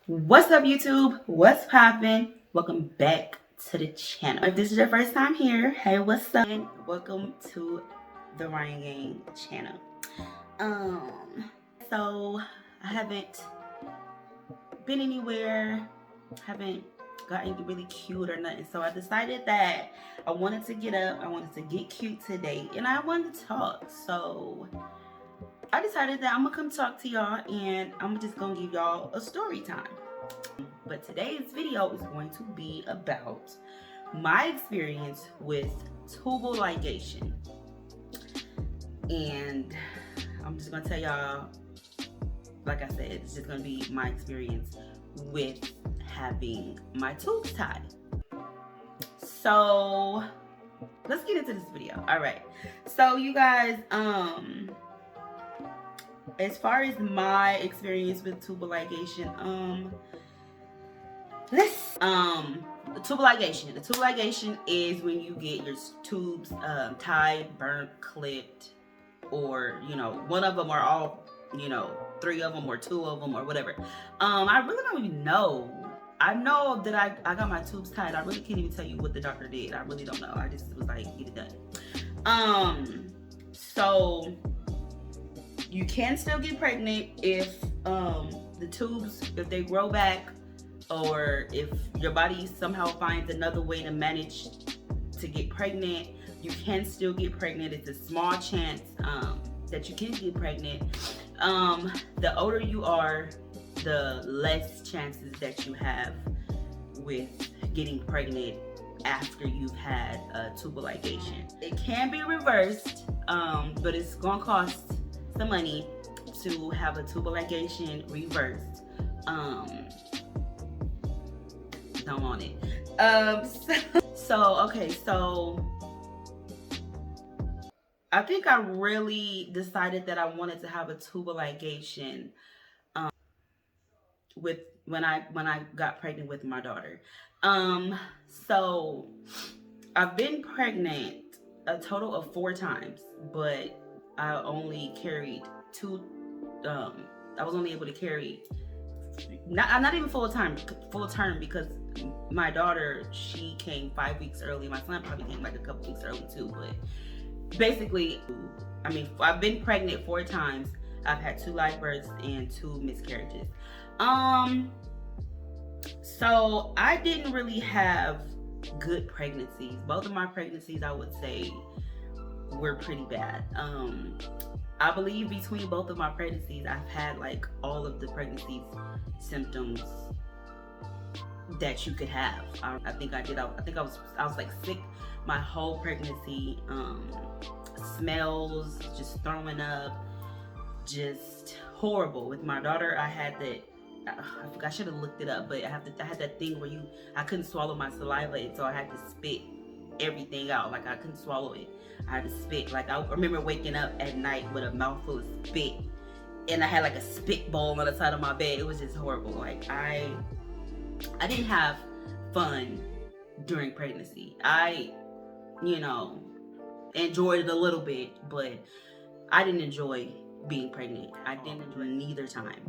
What's up, YouTube? What's poppin'? Welcome back to the channel. If this is your first time here, hey, what's up? And welcome to the Ryan Gang channel. So I haven't been anywhere, haven't gotten really cute or nothing. So I decided that I wanted to get up, I wanted to get cute today, and I wanted to talk. So I decided that I'm gonna come talk to y'all, and I'm just gonna give y'all a story time. But today's video is going to be about my experience with tubal ligation. And I'm just gonna tell y'all, like I said, it's just gonna be my experience with having my tubes tied. So let's get into this video. All right, so you guys, as far as my experience with tubal ligation, the tubal ligation. The tubal ligation is when you get your tubes tied, burnt, clipped, or one of them, or all, three of them, or two of them, or whatever. I really don't even know. I know that I got my tubes tied. I really can't even tell you what the doctor did. I really don't know. I just was like, get it done. So you can still get pregnant if the tubes, if they grow back, or if your body somehow finds another way to manage to get pregnant. You can still get pregnant. It's a small chance that you can get pregnant. The older you are, the less chances that you have with getting pregnant after you've had a tubal ligation. It can be reversed, but it's gonna cost some money to have a tubal ligation reversed. Don't want it. So I think I really decided that I wanted to have a tubal ligation with when I got pregnant with my daughter. So I've been pregnant a total of 4 times, but I only carried 2. I was only able to carry not even full term, because my daughter, she came 5 weeks early. My son probably came like a couple weeks early too, but basically, I mean, I've been pregnant 4 times. I've had 2 live births and 2 miscarriages. So I didn't really have good pregnancies. Both of my pregnancies, I would say, were pretty bad. I believe between both of my pregnancies, I've had like all of the pregnancy symptoms that you could have. I think I did. I was like sick my whole pregnancy. Smells, just throwing up, just horrible. With my daughter, I had that. I should have looked it up, but I had that thing where I couldn't swallow my saliva, and so I had to spit everything out. Like, I couldn't swallow it. I had to spit. Like, I remember waking up at night with a mouthful of spit, and I had like a spit bowl on the side of my bed. It was just horrible. Like, I didn't have fun during pregnancy. I enjoyed it a little bit, but I didn't enjoy being pregnant. I didn't enjoy neither time.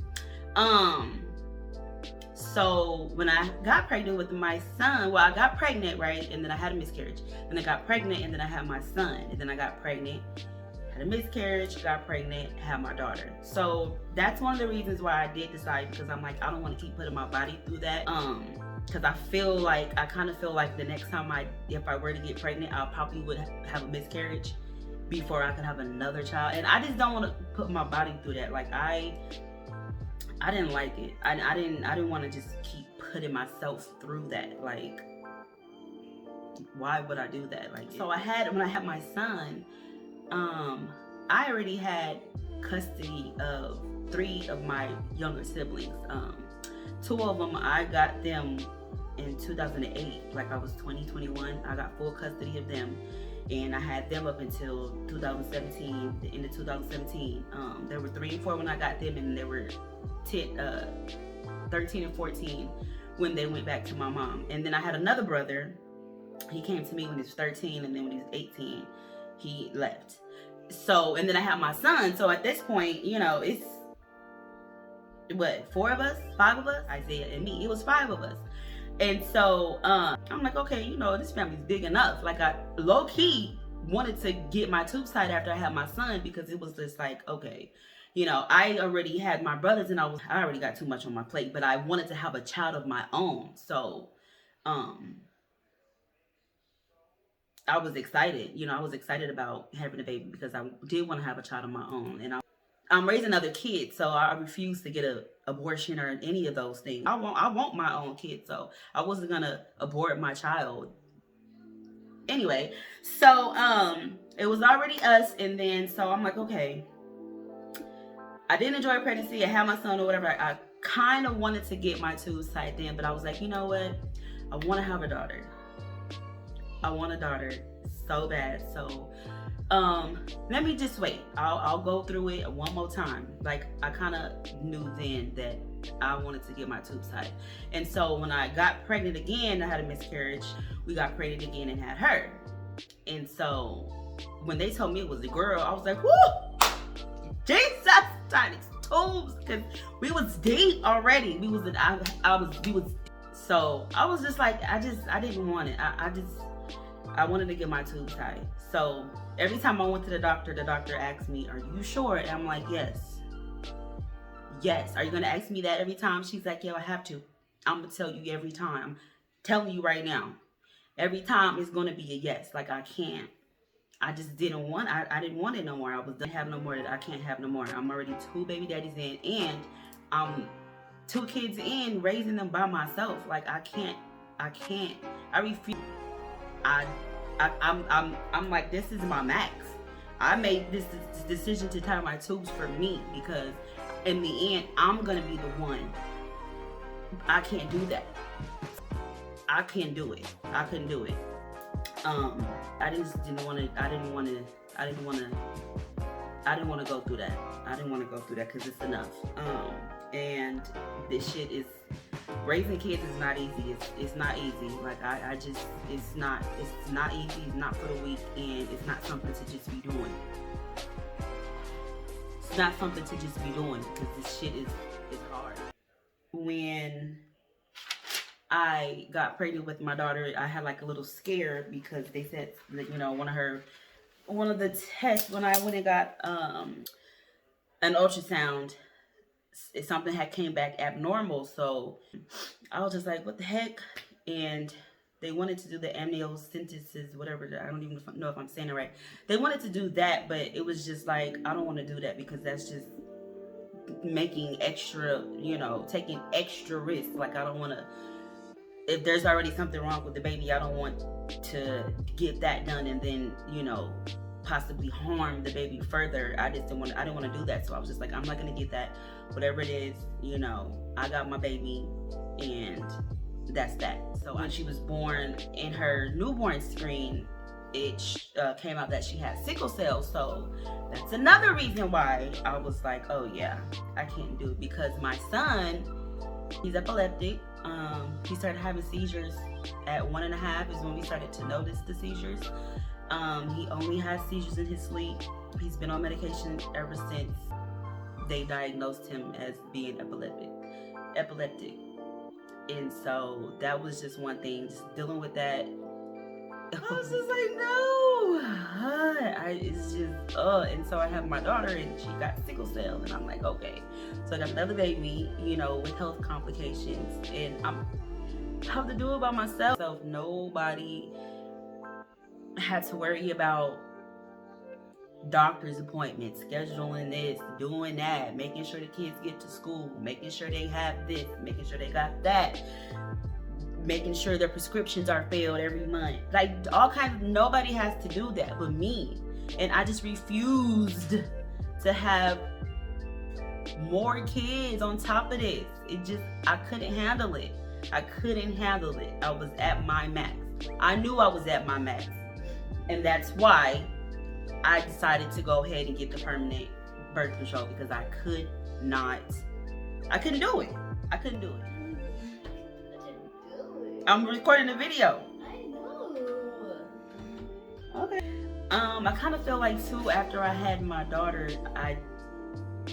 So when I got pregnant with my son, well, I got pregnant, right? And then I had a miscarriage. Then I got pregnant, and then I had my son. And then I got pregnant, had a miscarriage, got pregnant, had my daughter. So that's one of the reasons why I did decide, because I'm like, I don't want to keep putting my body through that. Because I kind of feel like the next time if I were to get pregnant, I probably would have a miscarriage before I could have another child. And I just don't want to put my body through that. Like, I didn't like it. I didn't want to just keep putting myself through that. Like, why would I do that? Like, so when I had my son, I already had custody of 3 of my younger siblings. 2 of them, I got them in 2008. Like, I was 21. I got full custody of them, and I had them up until 2017, the end of 2017. There were 3 and 4 when I got them, and there were 13 and 14 when they went back to my mom. And then I had another brother. He came to me when he was 13, and then when he was 18, he left. So, and then I had my son. So at this point, it's what, 4 of us, 5 of us, Isaiah and me. It was 5 of us. And so I'm like, okay, you know, this family's big enough. Like, I low key wanted to get my tubes tied after I had my son, because it was just like, okay, you know, I already had my brothers and I already got too much on my plate, but I wanted to have a child of my own. So I was excited. You know, I was excited about having a baby because I did want to have a child of my own. And I'm raising other kids, so I refuse to get an abortion or any of those things. I want my own kid, so I wasn't gonna abort my child. Anyway, so it was already us, and then so I'm like, okay, I didn't enjoy pregnancy. I had my son or whatever. I kind of wanted to get my tubes tied then, but I was like, you know what? I want to have a daughter. I want a daughter so bad. So let me just wait. I'll go through it one more time. Like, I kind of knew then that I wanted to get my tubes tied. And so when I got pregnant again, I had a miscarriage. We got pregnant again and had her. And so when they told me it was a girl, I was like, whoo, Jesus, tiny tubes, because we was deep already. We was so I was just like, I didn't want it. I wanted to get my tubes tied. So every time I went to the doctor asked me, are you sure? And I'm like, yes. Yes. Are you going to ask me that every time? She's like, yeah, I have to. I'm going to tell you every time. I'm telling you right now. Every time it's going to be a yes. Like, I can't. I just didn't want, I didn't want it no more. I was done having no more. I can't have no more. I'm already 2 baby daddies in, and I'm 2 kids in, raising them by myself. Like, I can't. I refuse. I'm like, this is my max. I made this decision to tie my tubes for me, because in the end, I'm gonna be the one. I can't do that. I can't do it. I couldn't do it. I didn't want to go through that. I didn't want to go through that because it's enough. And this shit is, raising kids is not easy. It's not easy. Like, it's not easy. It's not for the weak, and it's not something to just be doing. It's not something to just be doing, because this shit is hard. When I got pregnant with my daughter, I had like a little scare, because they said that, you know, one of the tests when I went and got an ultrasound, something had came back abnormal. So I was just like, what the heck? And they wanted to do the amniocentesis, whatever. I don't even know if I'm saying it right. They wanted to do that, but it was just like, I don't want to do that, because that's just making extra, you know, taking extra risk. Like, I don't want to, if there's already something wrong with the baby, I don't want to get that done and then, you know, possibly harm the baby further. I didn't want to do that. So I was just like, I'm not going to get that. Whatever it is, you know, I got my baby, and that's that. So when she was born, in her newborn screen, it came out that she had sickle cell. So that's another reason why I was like, oh yeah, I can't do it, because my son, he's epileptic. He started having seizures at 1.5 is when we started to notice the seizures. He only has seizures in his sleep. He's been on medication ever since they diagnosed him as being epileptic. And so that was just one thing, just dealing with that. I was just like, no, it's just, and so I have my daughter, and she got sickle cell, and I'm like, okay. So I got another baby, you know, with health complications, and I have to do it by myself. So nobody had to worry about doctor's appointments, scheduling this, doing that, making sure the kids get to school, making sure they have this, making sure they got that, making sure their prescriptions are filled every month. Like, all kinds of, nobody has to do that but me. And I just refused to have more kids on top of this. I couldn't handle it. I was at my max. I knew I was at my max. And that's why I decided to go ahead and get the permanent birth control, because I couldn't do it. I'm recording a video. I know. Okay. I kind of feel like too, after I had my daughter, I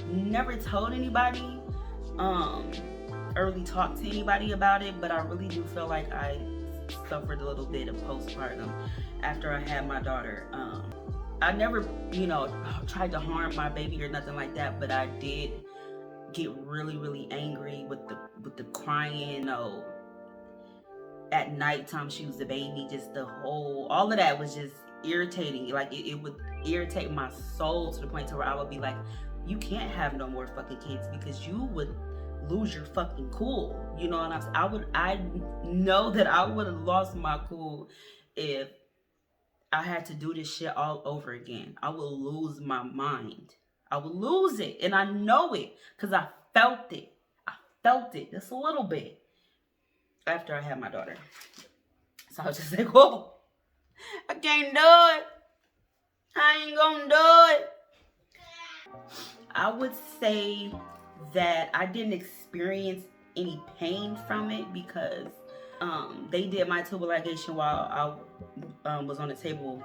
never told anybody, um early talk to anybody about it, but I really do feel like I suffered a little bit of postpartum after I had my daughter. I never, tried to harm my baby or nothing like that, but I did get really, really angry with the crying. At nighttime she was a baby, just all of that was just irritating. Like it would irritate my soul to the point to where I would be like, you can't have no more fucking kids because you would lose your fucking cool. You know, and I know that I would have lost my cool if I had to do this shit all over again. I will lose my mind. I will lose it. And I know it because I felt it. I felt it just a little bit after I had my daughter. So I was just like, whoa, I can't do it. I ain't gonna do it. I would say that I didn't experience any pain from it because they did my tubal ligation while I was on the table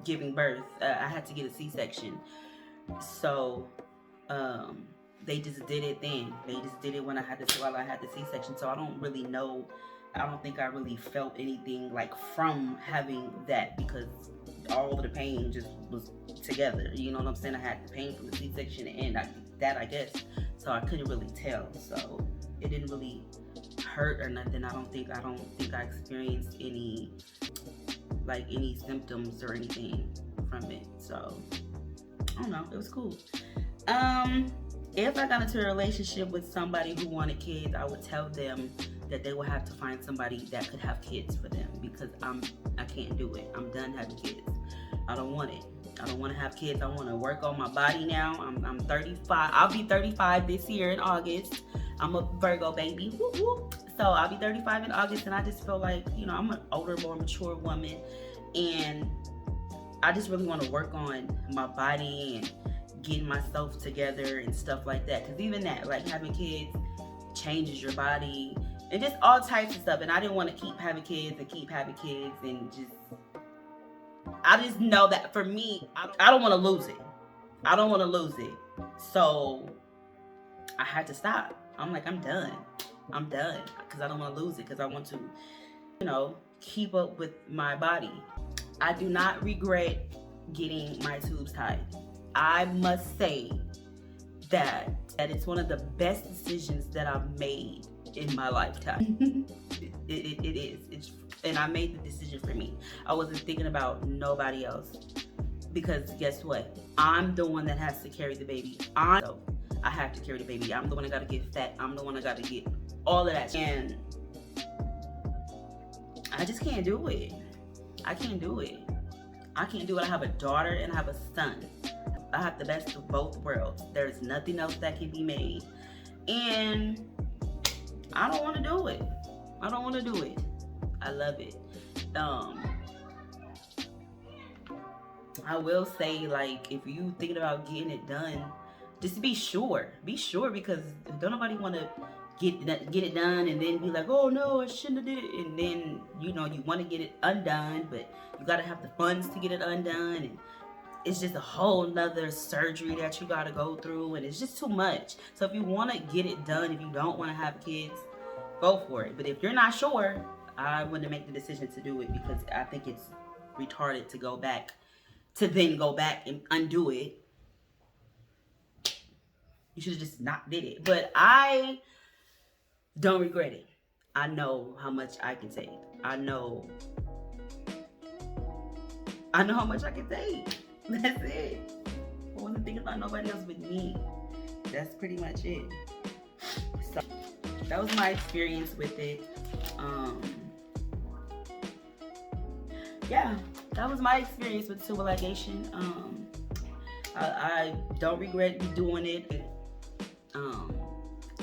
giving birth. I had to get a C-section. So they just did it then. They just did it while I had the C-section. So I don't really know. I don't think I really felt anything like from having that because all of the pain just was together. You know what I'm saying? I had the pain from the C-section and I guess. So I couldn't really tell. So it didn't really hurt or nothing. I don't think I experienced any symptoms or anything from it. So I don't know. It was cool. If I got into a relationship with somebody who wanted kids, I would tell them that they would have to find somebody that could have kids for them because I can't do it. I'm done having kids. I don't want it. I don't want to have kids. I want to work on my body now. I'm 35. I'll be 35 this year in August. I'm a Virgo baby. Whoop, whoop. So I'll be 35 in August, and I just feel like, I'm an older, more mature woman, and I just really want to work on my body and getting myself together and stuff like that. Because even that, like having kids, changes your body and just all types of stuff. And I didn't want to keep having kids and I just know that for me, I don't want to lose it. I don't want to lose it. So I had to stop. I'm like, I'm done because I don't want to lose it because I want to, keep up with my body. I do not regret getting my tubes tied. I must say that it's one of the best decisions that I've made in my lifetime. it is. And I made the decision for me. I wasn't thinking about nobody else. Because guess what? I'm the one that has to carry the baby. I have to carry the baby. I'm the one that got to get fat. I'm the one that got to get all of that. And I just can't do it. I can't do it. I have a daughter and I have a son. I have the best of both worlds. There's nothing else that can be made. And I don't want to do it. I love it. I will say, like, if you thinking about getting it done, just be sure because don't nobody want to get it done and then be like, oh no, I shouldn't have did it, and then you want to get it undone, but you got to have the funds to get it undone, and it's just a whole nother surgery that you got to go through, and it's just too much. So if you want to get it done, if you don't want to have kids, go for it. But if you're not sure, I wouldn't make the decision to do it because I think it's retarded to go back and undo it. You should have just not did it. But I don't regret it. I know how much I can take. I know how much I can take. That's it. I wasn't thinking about nobody else but me. That's pretty much it. So that was my experience with it. Yeah, that was my experience with tubal ligation. I don't regret doing it.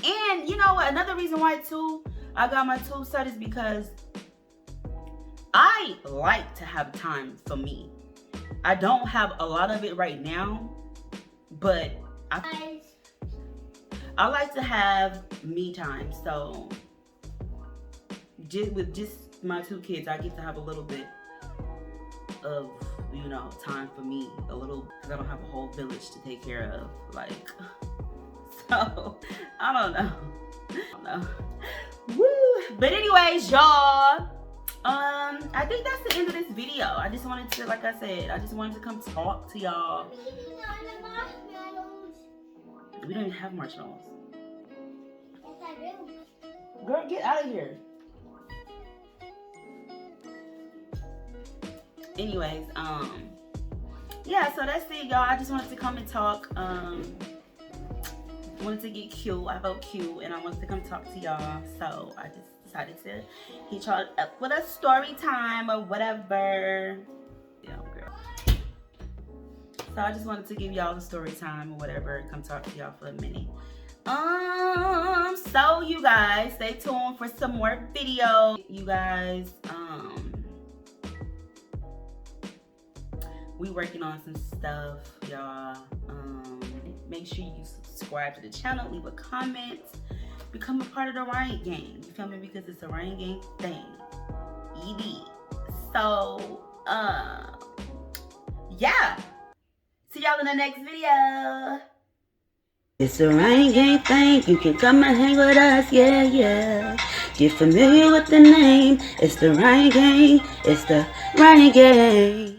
And you know what? Another reason why too I got my tubes tied is because I like to have time for me. I don't have a lot of it right now, but I like to have me time. So with just my two kids, I get to have a little bit of time for me, a little, because I don't have a whole village to take care of. Like, So I don't know. Woo. But anyways, y'all, I think that's the end of this video. I just wanted to, like I said, I just wanted to come talk to y'all. We don't even have marshmallows. Yes, I do. Girl, get out of here. Anyways, yeah, so that's it, y'all. I just wanted to come and talk. Wanted to get cute. I felt cute, and I wanted to come talk to y'all. So I just decided to hit y'all up with a story time or whatever. Yeah, girl. So I just wanted to give y'all the story time or whatever. Come talk to y'all for a minute. So you guys, stay tuned for some more videos. You guys, we working on some stuff, y'all. Make sure you subscribe to the channel, leave a comment, become a part of the Ryan gang. You feel me? Because it's a Ryan gang thing. ED. So, yeah. See y'all in the next video. It's a Ryan gang thing. You can come and hang with us, yeah, yeah. Get familiar with the name. It's the Ryan gang. It's the Ryan gang.